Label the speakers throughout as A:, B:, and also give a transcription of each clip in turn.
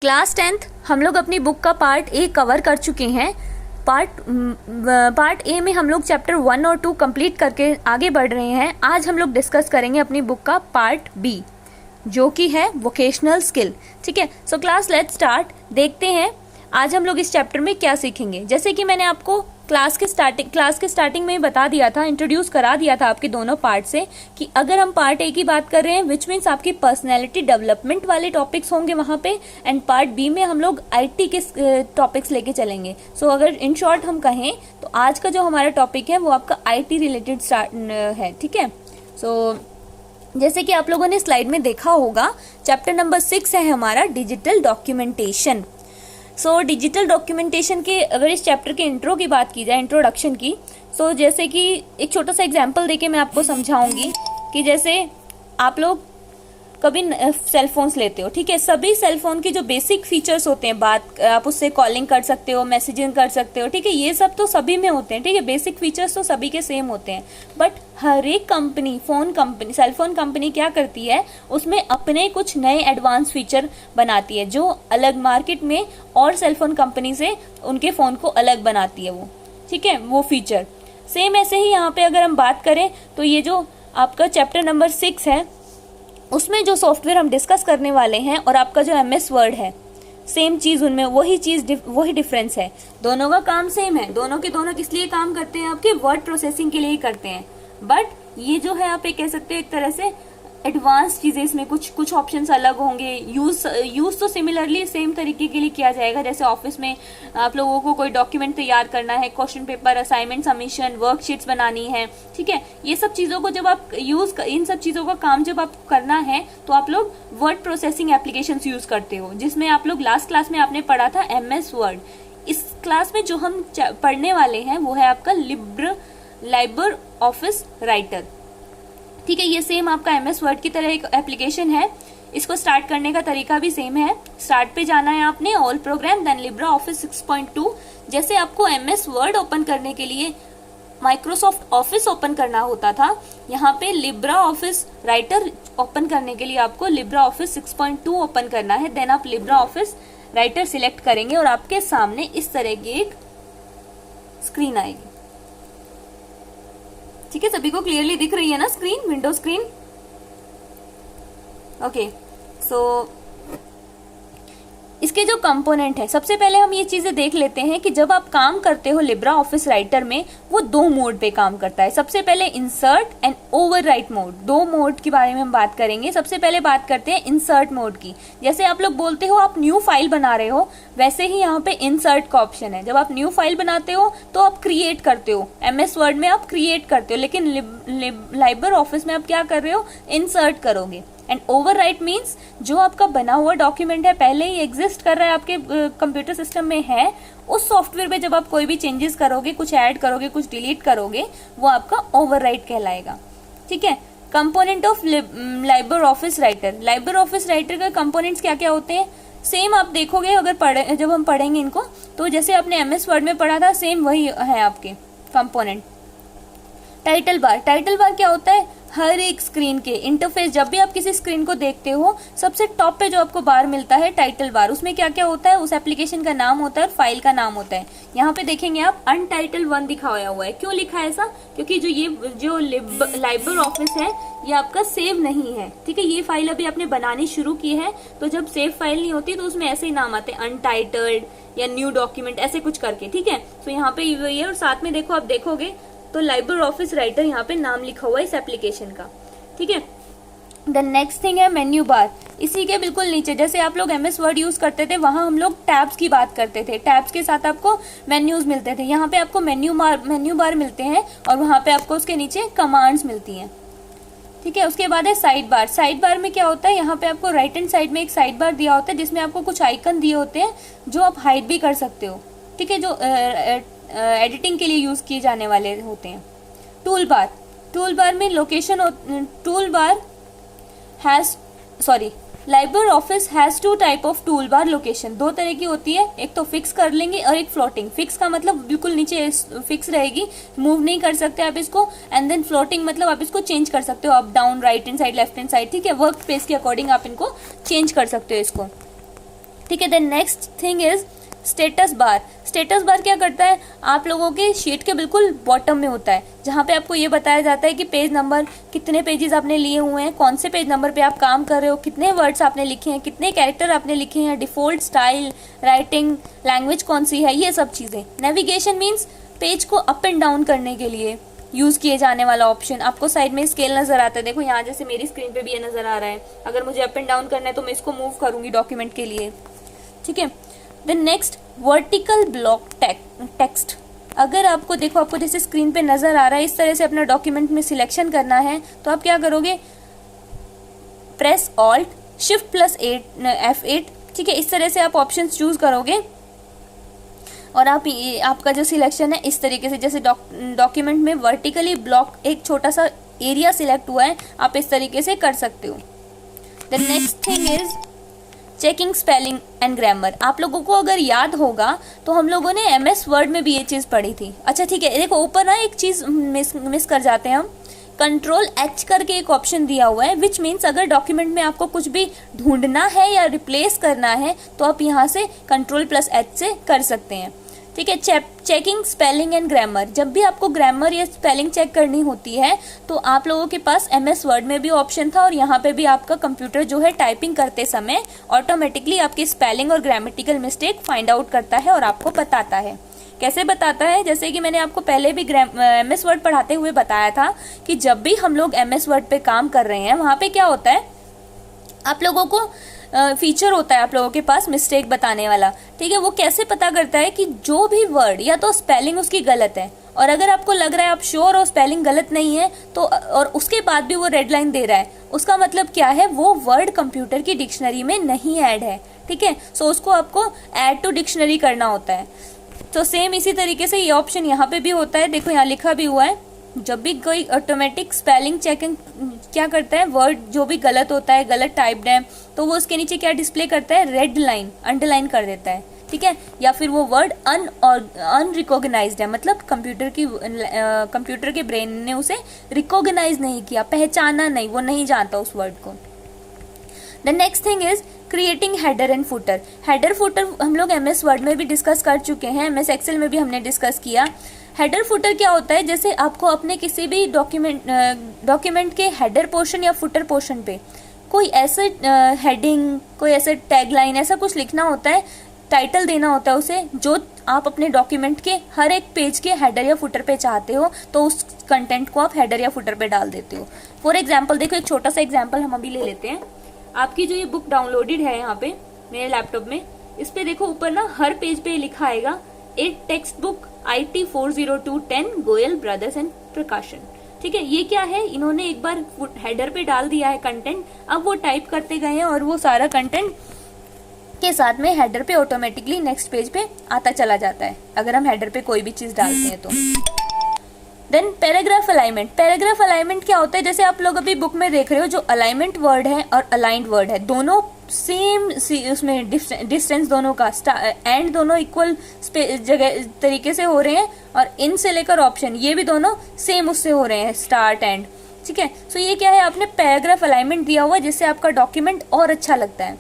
A: Class 10th हम लोग अपनी बुक का पार्ट ए कवर कर चुके हैं। पार्ट ए में हम लोग चैप्टर 1 और 2 कंप्लीट करके आगे बढ़ रहे हैं। आज हम लोग डिस्कस करेंगे अपनी बुक का पार्ट बी जो कि है वोकेशनल स्किल। ठीक है, सो क्लास लेट्स स्टार्ट। देखते हैं आज हम लोग इस चैप्टर में क्या सीखेंगे। जैसे कि मैंने आपको क्लास के स्टार्टिंग में ही बता दिया था, इंट्रोड्यूस करा दिया था आपके दोनों पार्ट से कि अगर हम पार्ट ए की बात कर रहे हैं विच मीन्स आपकी पर्सनैलिटी डेवलपमेंट वाले टॉपिक्स होंगे वहाँ पे, एंड पार्ट बी में हम लोग आईटी के टॉपिक्स लेके चलेंगे। सो अगर इन शॉर्ट हम कहें तो आज का जो हमारा टॉपिक है वो आपका आईटी रिलेटेड है। ठीक है, सो जैसे कि आप लोगों ने स्लाइड में देखा होगा चैप्टर नंबर 6 है हमारा digital documentation. So digital documentation के अगर इस चैप्टर के इंट्रो की बात की जाए, इंट्रोडक्शन की, सो जैसे कि एक छोटा सा एग्जांपल देके मैं आपको समझाऊंगी कि जैसे आप लोग कभी सेल फोन्स लेते हो। ठीक है, सभी सेल फोन के जो बेसिक फीचर्स होते हैं, बात आप उससे कॉलिंग कर सकते हो, मैसेजिंग कर सकते हो। ठीक है, ये सब तो सभी में होते हैं। ठीक है, बेसिक फीचर्स तो सभी के सेम होते हैं, बट हर एक कंपनी सेल फोन कंपनी क्या करती है, उसमें अपने कुछ नए एडवांस फीचर बनाती है जो अलग मार्केट में और सेल फोन कंपनी से उनके फोन को अलग बनाती है वो। ठीक है, वो फीचर सेम ऐसे ही यहाँ पे अगर हम बात करें तो ये जो आपका चैप्टर नंबर 6 है उसमें जो सॉफ्टवेयर हम डिस्कस करने वाले हैं और आपका जो MS वर्ड है, सेम चीज उनमें वही डिफरेंस है। दोनों का काम सेम है, दोनों के दोनों किस लिए काम करते हैं, आपके वर्ड प्रोसेसिंग के लिए ही करते हैं। बट ये जो है आप ये कह सकते हो एक तरह से एडवांस चीजें, इसमें कुछ ऑप्शंस अलग होंगे। यूज तो सिमिलरली सेम तरीके के लिए किया जाएगा। जैसे ऑफिस में आप लोगों को कोई डॉक्यूमेंट तैयार करना है, question paper, assignment submission, worksheets बनानी है। ठीक है, ये सब चीजों को जब आप इन सब चीजों का काम जब आप करना है तो आप लोग वर्ड प्रोसेसिंग एप्लीकेशंस यूज करते हो, जिसमें आप लोग लास्ट क्लास में आपने पढ़ा था MS वर्ड। इस क्लास में जो हम पढ़ने वाले हैं वो है आपका लाइबर ऑफिस राइटर। ठीक है, ये सेम आपका MS वर्ड की तरह एक एप्लीकेशन है। इसको स्टार्ट करने का तरीका भी सेम है। स्टार्ट पे जाना है आपने, all program, then LibreOffice 6.2। जैसे आपको MS वर्ड ओपन करने के लिए माइक्रोसॉफ्ट ऑफिस ओपन करना होता था, यहाँ पे लिब्रा ऑफिस राइटर ओपन करने के लिए आपको लिब्रा ऑफिस 6.2 ओपन करना है। देन आप लिब्रा ऑफिस राइटर सिलेक्ट करेंगे और आपके सामने इस तरह की एक स्क्रीन आएगी। ठीक है, सभी को क्लियरली दिख रही है ना स्क्रीन, विंडो स्क्रीन? ओके, सो इसके जो कंपोनेंट है, सबसे पहले हम ये चीजें देख लेते हैं कि जब आप काम करते हो लिब्रा ऑफिस राइटर में, वो 2 मोड पे काम करता है। सबसे पहले insert and overwrite mode, 2 mode के बारे में हम बात करेंगे। सबसे पहले बात करते हैं इंसर्ट मोड की। जैसे आप लोग बोलते हो आप न्यू फाइल बना रहे हो, वैसे ही यहाँ पे इंसर्ट का ऑप्शन है। जब आप न्यू फाइल बनाते हो तो आप क्रिएट करते हो, MS वर्ड में आप क्रिएट करते हो, लेकिन लाइबर ऑफिस में आप क्या कर रहे हो, इंसर्ट करोगे। एंड ओवरराइट मीन्स जो आपका बना हुआ डॉक्यूमेंट है, पहले ही एग्जिस्ट कर रहा है आपके कंप्यूटर सिस्टम में है, उस सॉफ्टवेयर पे जब आप कोई भी चेंजेस करोगे, कुछ ऐड करोगे, कुछ डिलीट करोगे, वो आपका ओवरराइट कहलाएगा। ठीक है, component of Liber office writer. Liber office writer के कंपोनेंट्स क्या क्या होते हैं, सेम आप देखोगे अगर जब हम पढ़ेंगे इनको, तो जैसे आपने MS वर्ड में पढ़ा था सेम वही है आपके कंपोनेंट। टाइटल बार क्या होता है, हर एक स्क्रीन के इंटरफेस, जब भी आप किसी स्क्रीन को देखते हो सबसे टॉप पे जो आपको बार मिलता है टाइटल बार, उसमें क्या क्या होता है, उस एप्लीकेशन का नाम होता है और फाइल का नाम होता है। यहाँ पे देखेंगे आप अनटाइटल्ड 1 दिखाया हुआ है। क्यों लिखा है ऐसा, क्योंकि जो लाइबर ऑफिस है ये आपका सेव नहीं है। ठीक है, ये फाइल अभी आपने बनानी शुरू की है, तो जब सेव फाइल नहीं होती तो उसमें ऐसे ही नाम आते हैं, अनटाइटल्ड या न्यू डॉक्यूमेंट, ऐसे कुछ करके। ठीक है, तो यहाँ पे ये और साथ में देखो, आप देखोगे तो लाइबर ऑफिस राइटर यहाँ पे नाम लिखा हुआ है इस एप्लीकेशन का। ठीक है, द नेक्स्ट थिंग है मेन्यू बार। इसी के बिल्कुल नीचे जैसे आप लोग MS वर्ड यूज करते थे, वहां हम लोग टैब्स की बात करते थे, टैब्स के साथ आपको मेन्यूज मिलते थे। यहाँ पे आपको मेन्यू बार मिलते हैं और वहां पे आपको उसके नीचे कमांड्स मिलती हैं। ठीक है, उसके बाद है साइड बार। साइड बार में क्या होता है, यहाँ पे आपको राइट हैंड साइड में एक साइड बार दिया होता है जिसमें आपको कुछ आइकन दिए होते हैं जो आप हाइड भी कर सकते हो। ठीक है, जो एडिटिंग के लिए यूज किए जाने वाले होते हैं। टूल बार में location, Liber office has 2 type of tool bar location. 2 तरह की होती है, एक तो फिक्स कर लेंगे और एक फ्लोटिंग। फिक्स का मतलब बिल्कुल नीचे फिक्स रहेगी, मूव नहीं कर सकते आप इसको, एंड देन फ्लोटिंग मतलब आप इसको चेंज कर सकते हो, up down, right hand side, left hand side. ठीक है, वर्क स्पेस के अकॉर्डिंग आप इनको चेंज कर सकते हो इसको। ठीक है। Then next thing is status bar. Status bar क्या करता है, आप लोगों के शीट के बिल्कुल बॉटम में होता है, जहाँ पे आपको ये बताया जाता है कि पेज नंबर, कितने पेजेस आपने लिए हुए हैं, कौन से पेज नंबर पे आप काम कर रहे हो, कितने वर्ड्स आपने लिखे हैं, कितने कैरेक्टर आपने लिखे हैं, डिफॉल्ट स्टाइल, राइटिंग लैंग्वेज कौन सी है, ये सब चीज़ें। नेविगेशन मीन्स पेज को अप एंड डाउन करने के लिए यूज़ किए जाने वाला ऑप्शन। आपको साइड में स्केल नजर आता है, देखो यहाँ जैसे मेरी स्क्रीन पे भी ये नजर आ रहा है। अगर मुझे अप एंड डाउन करना है तो मैं इसको मूव करूंगी डॉक्यूमेंट के लिए, ठीक है। Then next vertical block text. अगर आपको देखो, आपको जैसे स्क्रीन पे नजर आ रहा है, इस तरह से अपना डॉक्यूमेंट में सिलेक्शन करना है तो आप क्या करोगे, press alt shift plus F8, ठीक है। इस तरह से आप ऑप्शंस चूज करोगे और आपका जो सिलेक्शन है इस तरीके से, जैसे डॉक्यूमेंट में वर्टिकली ब्लॉक एक छोटा सा एरिया सिलेक्ट हुआ है, आप इस तरीके से कर सकते हो। The next thing is checking spelling and grammar. आप लोगों को अगर याद होगा तो हम लोगों ने MS वर्ड में भी ये चीज़ पढ़ी थी। अच्छा ठीक है, देखो ऊपर ना एक चीज़ मिस कर जाते हैं हम, Ctrl+H करके एक ऑप्शन दिया हुआ है, विच मीन्स अगर डॉक्यूमेंट में आपको कुछ भी ढूंढना है या रिप्लेस करना है तो आप यहाँ से Ctrl+H से कर सकते हैं, ठीक है। चेकिंग स्पेलिंग एंड ग्रामर, जब भी आपको ग्रामर या स्पेलिंग चेक करनी होती है तो आप लोगों के पास MS वर्ड में भी ऑप्शन था और यहाँ पे भी आपका कंप्यूटर जो है टाइपिंग करते समय ऑटोमेटिकली आपकी स्पेलिंग और ग्रामेटिकल मिस्टेक फाइंड आउट करता है और आपको बताता है। कैसे बताता है, जैसे कि मैंने आपको पहले भी MS वर्ड पढ़ाते हुए बताया था कि जब भी हम लोग MS वर्ड पे काम कर रहे हैं वहाँ पे क्या होता है, आप लोगों को फीचर होता है आप लोगों के पास मिस्टेक बताने वाला, ठीक है। वो कैसे पता करता है कि जो भी वर्ड या तो स्पेलिंग उसकी गलत है, और अगर आपको लग रहा है आप श्योर हो स्पेलिंग गलत नहीं है तो, और उसके बाद भी वो रेड लाइन दे रहा है, उसका मतलब क्या है, वो वर्ड कंप्यूटर की डिक्शनरी में नहीं ऐड है, ठीक है। सो उसको आपको ऐड टू डिक्शनरी करना होता है। तो सेम इसी तरीके से ये ऑप्शन यहाँ पे भी होता है, देखो यहाँ लिखा भी हुआ है, जब भी कोई ऑटोमेटिक स्पेलिंग चेकिंग क्या करता है, वर्ड जो भी गलत होता है, गलत टाइप्ड है, तो वो उसके नीचे क्या डिस्प्ले करता है, रेड लाइन अंडरलाइन कर देता है, ठीक है। या फिर वो वर्ड अनरिकॉग्नाइज्ड है, मतलब कंप्यूटर के ब्रेन ने उसे रिकॉग्नाइज नहीं किया, पहचाना नहीं, वो नहीं जानता उस वर्ड को। The next thing is creating header and footer. Header footer हम लोग MS वर्ड में भी डिस्कस कर चुके हैं, MS एक्सेल में भी हमने डिस्कस किया। हेडर फुटर क्या होता है, जैसे आपको अपने किसी भी डॉक्यूमेंट के हेडर पोर्शन या फुटर पोर्शन पे कोई ऐसे हेडिंग, कोई ऐसे टैगलाइन, ऐसा कुछ लिखना होता है, टाइटल देना होता है उसे, जो आप अपने डॉक्यूमेंट के हर एक पेज के हेडर या फुटर पे चाहते हो, तो उस कंटेंट को आप हेडर या फुटर पे डाल देते हो। फॉर एग्जाम्पल देखो, एक छोटा सा एग्जाम्पल हम अभी ले लेते हैं। आपकी जो ये बुक डाउनलोडेड है यहाँ पे मेरे लैपटॉप में, इस पे देखो ऊपर ना हर पेज पे लिखा आएगा एक text book IT 40210 Goyal brothers and प्रकाशन, ठीक है। ये क्या है, इन्होंने एक बार हेडर पे डाल दिया है कंटेंट, अब वो टाइप करते गए हैं और वो सारा कंटेंट के साथ में हेडर पे ऑटोमेटिकली नेक्स्ट पेज पे आता चला जाता है, अगर हम हेडर पे कोई भी चीज डालते हैं तो। Then paragraph alignment. Paragraph alignment क्या होता है, जैसे आप लोग अभी बुक में देख रहे हो, जो अलाइनमेंट वर्ड है और अलाइंड वर्ड है, दोनों सेम उसमें डिस्टेंस दोनों का एंड दोनों इक्वल जगह तरीके से हो रहे हैं, और इन से लेकर ऑप्शन ये भी दोनों सेम उससे हो रहे हैं, स्टार्ट एंड, ठीक है। सो ये क्या है, आपने पैराग्राफ अलाइनमेंट दिया हुआ जिससे आपका डॉक्यूमेंट और अच्छा लगता है।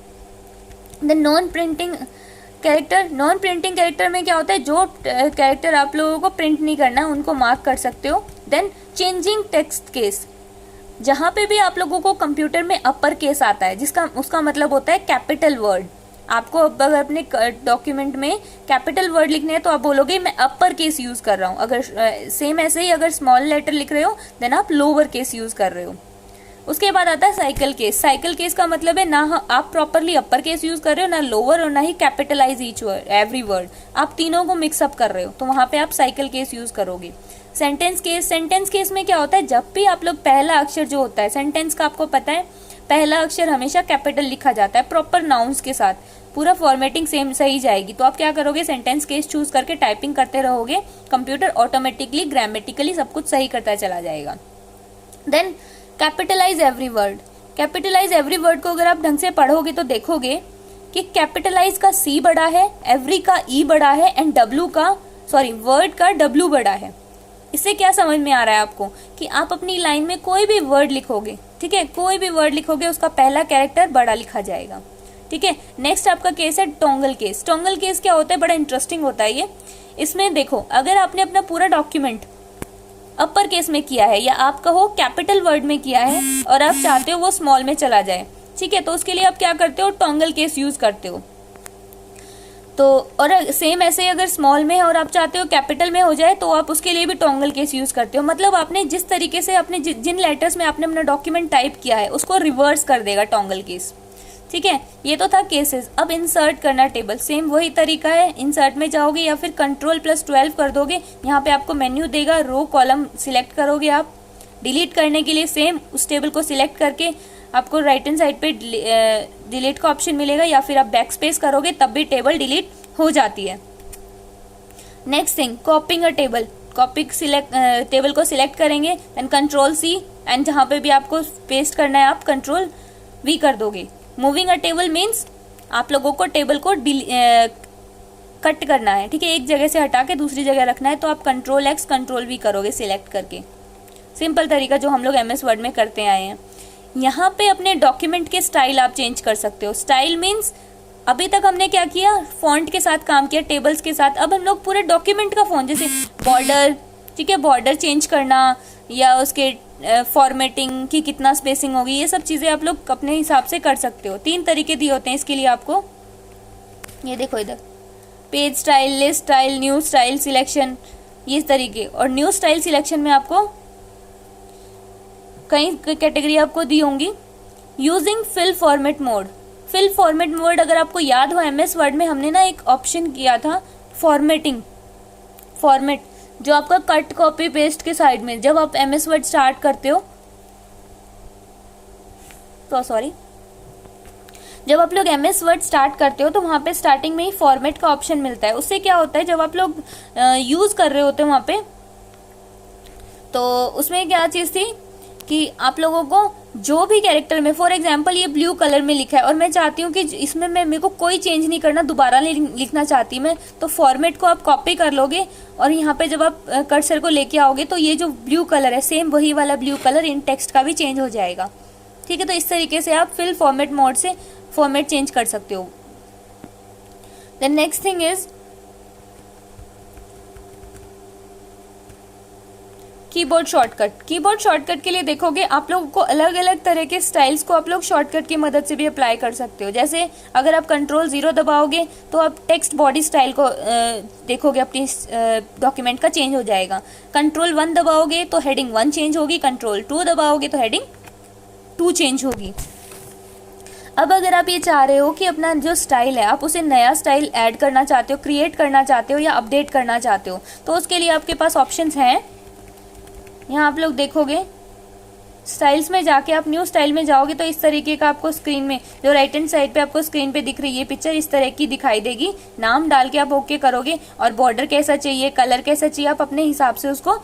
A: Then non printing character. Non printing character में क्या होता है, जो कैरेक्टर आप लोगों को प्रिंट नहीं करना है उनको मार्क कर सकते हो। देन चेंजिंग टेक्स्ट केस, जहां पे भी आप लोगों को कंप्यूटर में अपर केस आता है, उसका मतलब होता है कैपिटल वर्ड। आपको अगर अपने डॉक्यूमेंट में कैपिटल वर्ड लिखने हैं तो आप बोलोगे मैं अपर केस यूज कर रहा हूँ, अगर सेम ऐसे ही अगर स्मॉल लेटर लिख रहे हो देन आप लोअर केस यूज कर रहे हो। उसके बाद आता है साइकिल केस। साइकिल केस का मतलब है ना आप प्रॉपरली अपर केस यूज कर रहे हो, ना लोअर, और ना ही capitalize each word, every word, आप तीनों को मिक्सअप कर रहे हो, तो वहां पे आप साइकिल केस यूज करोगे। Sentence case. सेंटेंस केस में क्या होता है, जब भी आप लोग पहला अक्षर जो होता है सेंटेंस का, आपको पता है पहला अक्षर हमेशा कैपिटल लिखा जाता है प्रॉपर नाउन्स के साथ, पूरा फॉर्मेटिंग सेम सही जाएगी, तो आप क्या करोगे, सेंटेंस केस चूज करके टाइपिंग करते रहोगे, कंप्यूटर ऑटोमेटिकली ग्रामेटिकली सब कुछ सही करता चला जाएगा। Then capitalize every word. Capitalize every word को अगर आप ढंग से पढ़ोगे तो देखोगे कि कैपिटलाइज का C बड़ा है, एवरी का E बड़ा है, एंड वर्ड का W बड़ा है। इससे क्या समझ में आ रहा है आपको कि आप अपनी लाइन में कोई भी वर्ड लिखोगे, ठीक है, कोई भी वर्ड लिखोगे उसका पहला कैरेक्टर बड़ा लिखा जाएगा, ठीक है। नेक्स्ट आपका केस है टोंगल केस। टोंगल केस क्या होता है, बड़ा इंटरेस्टिंग होता है ये। इसमें देखो, अगर आपने अपना पूरा डॉक्यूमेंट अपर केस में किया है या आप कहो कैपिटल वर्ड में किया है और आप चाहते हो वो स्मॉल में चला जाए, ठीक है, तो उसके लिए आप क्या करते हो, टोंगल केस यूज करते हो। तो और सेम ऐसे ही अगर स्मॉल में है और आप चाहते हो कैपिटल में हो जाए तो आप उसके लिए भी टोंगल केस यूज करते हो। मतलब आपने जिस तरीके से अपने जिन लेटर्स में आपने अपना डॉक्यूमेंट टाइप किया है उसको रिवर्स कर देगा टोंगल केस, ठीक है। ये तो था केसेस। अब इंसर्ट करना टेबल, सेम वही तरीका है। इंसर्ट में जाओगे या फिर Ctrl+12 कर दोगे, यहाँ पे आपको मेन्यू देगा, रो कॉलम सिलेक्ट करोगे आप। डिलीट करने के लिए सेम उस टेबल को सिलेक्ट करके आपको राइट हैंड साइड पे डिलीट का ऑप्शन मिलेगा, या फिर आप बैक स्पेस करोगे तब भी टेबल डिलीट हो जाती है। नेक्स्ट थिंग, कॉपिंग अ टेबल। कॉपी टेबल को सिलेक्ट करेंगे, देन Ctrl+C, एंड जहाँ पे भी आपको पेस्ट करना है आप Ctrl+V कर दोगे। मूविंग अ टेबल मीन्स आप लोगों को टेबल को कट करना है, ठीक है, एक जगह से हटा के दूसरी जगह रखना है, तो आप Ctrl+X Ctrl+V करोगे सिलेक्ट करके। सिंपल तरीका जो हम लोग MS वर्ड में करते आए हैं। यहाँ पे अपने डॉक्यूमेंट के स्टाइल आप चेंज कर सकते हो। स्टाइल मीन्स अभी तक हमने क्या किया, फॉन्ट के साथ काम किया, टेबल्स के साथ। अब हम लोग पूरे डॉक्यूमेंट का फॉन्ट, जैसे बॉर्डर, ठीक है, बॉर्डर चेंज करना या उसके फॉर्मेटिंग की कितना स्पेसिंग होगी, ये सब चीज़ें आप लोग अपने हिसाब से कर सकते हो। 3 तरीके दिए होते हैं इसके लिए आपको। ये देखो इधर, page style, list style, new style selection, ये तरीके। और न्यू स्टाइल सिलेक्शन में आपको कई कैटेगरी आपको दी होंगी। Using fill format mode. Fill format mode अगर आपको याद हो, MS वर्ड में हमने ना एक ऑप्शन किया था फॉर्मेटिंग, फॉर्मेट, जो आपका कट कॉपी पेस्ट के साइड में, जब आप MS वर्ड स्टार्ट करते हो तो जब आप लोग MS वर्ड स्टार्ट करते हो तो वहाँ पे स्टार्टिंग में ही फॉर्मेट का ऑप्शन मिलता है। उससे क्या होता है, जब आप लोग यूज कर रहे होते हो वहाँ पे, तो उसमें क्या चीज़ थी कि आप लोगों को जो भी कैरेक्टर में, फॉर एग्जांपल ये ब्लू कलर में लिखा है और मैं चाहती हूँ कि इसमें मेरे को कोई चेंज नहीं करना, दोबारा नहीं लिखना चाहती मैं, तो फॉर्मेट को आप कॉपी कर लोगे और यहाँ पे जब आप कर्सर को लेके आओगे तो ये जो ब्लू कलर है, सेम वही वाला ब्लू कलर इन टेक्स्ट का भी चेंज हो जाएगा, ठीक है। तो इस तरीके से आप फिल फॉर्मेट मोड से फॉर्मेट चेंज कर सकते हो। Then next thing is keyboard shortcut. Keyboard shortcut के लिए देखोगे आप लोगों को अलग अलग तरह के स्टाइल्स को आप लोग शॉर्टकट की मदद से भी अप्लाई कर सकते हो। जैसे अगर आप Ctrl+0 दबाओगे तो आप टेक्स्ट बॉडी स्टाइल को देखोगे अपनी डॉक्यूमेंट का चेंज हो जाएगा। Ctrl+1 दबाओगे तो हेडिंग 1 चेंज होगी, Ctrl+2 दबाओगे तो हेडिंग 2 चेंज होगी। अब अगर आप ये चाह रहे हो कि अपना जो स्टाइल है आप उसे नया स्टाइल ऐड करना चाहते हो, क्रिएट करना चाहते हो या अपडेट करना चाहते हो, तो उसके लिए आपके पास ऑप्शंस हैं। यहाँ आप लोग देखोगे स्टाइल्स में जाके आप न्यू स्टाइल में जाओगे तो इस तरीके का आपको स्क्रीन में, जो राइट हैंड साइड पे आपको स्क्रीन पे दिख रही है पिक्चर, इस तरह की दिखाई देगी। नाम डाल के आप ओके करोगे और बॉर्डर कैसा चाहिए, कलर कैसा चाहिए, आप अपने हिसाब से उसको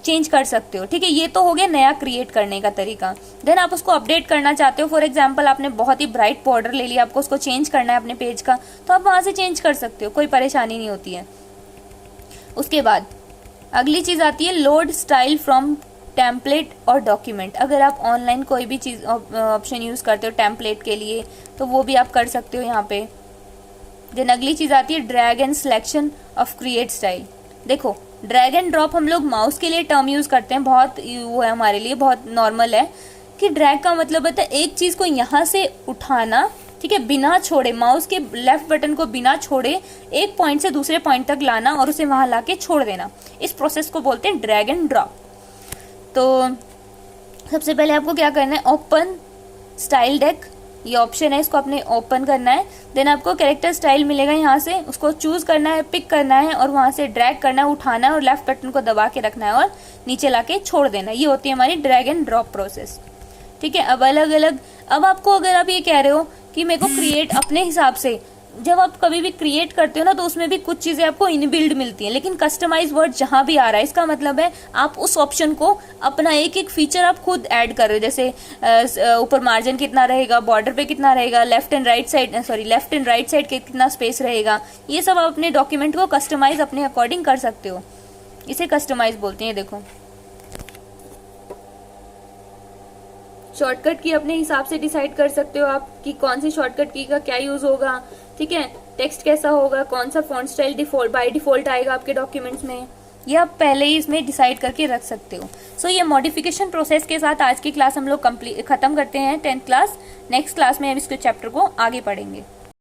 A: चेंज कर सकते हो, ठीक है। ये तो हो गया नया क्रिएट करने का तरीका। देन आप उसको अपडेट करना चाहते हो, फॉर एग्जाम्पल आपने बहुत ही ब्राइट बॉर्डर ले लिया, आपको उसको चेंज करना है अपने पेज का, तो आप वहां से चेंज कर सकते हो, कोई परेशानी नहीं होती है। उसके बाद अगली चीज आती है लोड स्टाइल फ्रॉम टेम्पलेट और डॉक्यूमेंट। अगर आप ऑनलाइन कोई भी चीज ऑप्शन यूज करते हो टेम्पलेट के लिए तो वो भी आप कर सकते हो यहाँ पे। देन अगली चीज आती है drag and selection of create style. देखो ड्रैग एंड ड्रॉप हम लोग माउस के लिए टर्म यूज करते हैं, बहुत वो है हमारे लिए बहुत नॉर्मल है कि ड्रैग का मतलब होता है एक चीज को यहाँ से उठाना, ठीक है, बिना छोड़े, माउस के लेफ्ट बटन को बिना छोड़े एक पॉइंट से दूसरे पॉइंट तक लाना और उसे वहां लाके छोड़ देना। इस प्रोसेस को बोलते हैं ड्रैग एंड ड्रॉप। तो सबसे पहले आपको क्या करना है, ओपन स्टाइल डेक, ये ऑप्शन है, इसको आपने ओपन करना है। देन आपको कैरेक्टर स्टाइल मिलेगा, यहाँ से उसको चूज करना है, पिक करना है और वहां से ड्रैग करना है, उठाना है और लेफ्ट बटन को दबा के रखना है और नीचे लाके छोड़ देना। ये होती है हमारी ड्रैग एंड ड्रॉप प्रोसेस, ठीक है। अब अलग अलग, अब आपको अगर आप ये कह रहे हो कि मेरे को क्रिएट अपने हिसाब से, जब आप कभी भी क्रिएट करते हो ना तो उसमें भी कुछ चीजें आपको इनबिल्ड मिलती हैं, लेकिन कस्टमाइज वर्ड जहां भी आ रहा है इसका मतलब है आप उस ऑप्शन को अपना एक एक फीचर आप खुद ऐड कर रहे हो। जैसे ऊपर मार्जिन कितना रहेगा, बॉर्डर पे कितना रहेगा, लेफ्ट एंड राइट साइड कितना स्पेस रहेगा, ये सब आप अपने डॉक्यूमेंट को कस्टमाइज अपने अकॉर्डिंग कर सकते हो। इसे कस्टमाइज बोलते हैं। देखो शॉर्टकट की अपने हिसाब से डिसाइड कर सकते हो आप कि कौन सी शॉर्टकट की का क्या यूज होगा, ठीक है। टेक्स्ट कैसा होगा, कौन सा font style default by default आएगा आपके डॉक्यूमेंट्स में, ये आप पहले ही इसमें डिसाइड करके रख सकते हो। सो ये मॉडिफिकेशन प्रोसेस के साथ आज की क्लास हम लोग खत्म करते हैं 10th क्लास। नेक्स्ट क्लास में हम इसके चैप्टर को आगे पढ़ेंगे।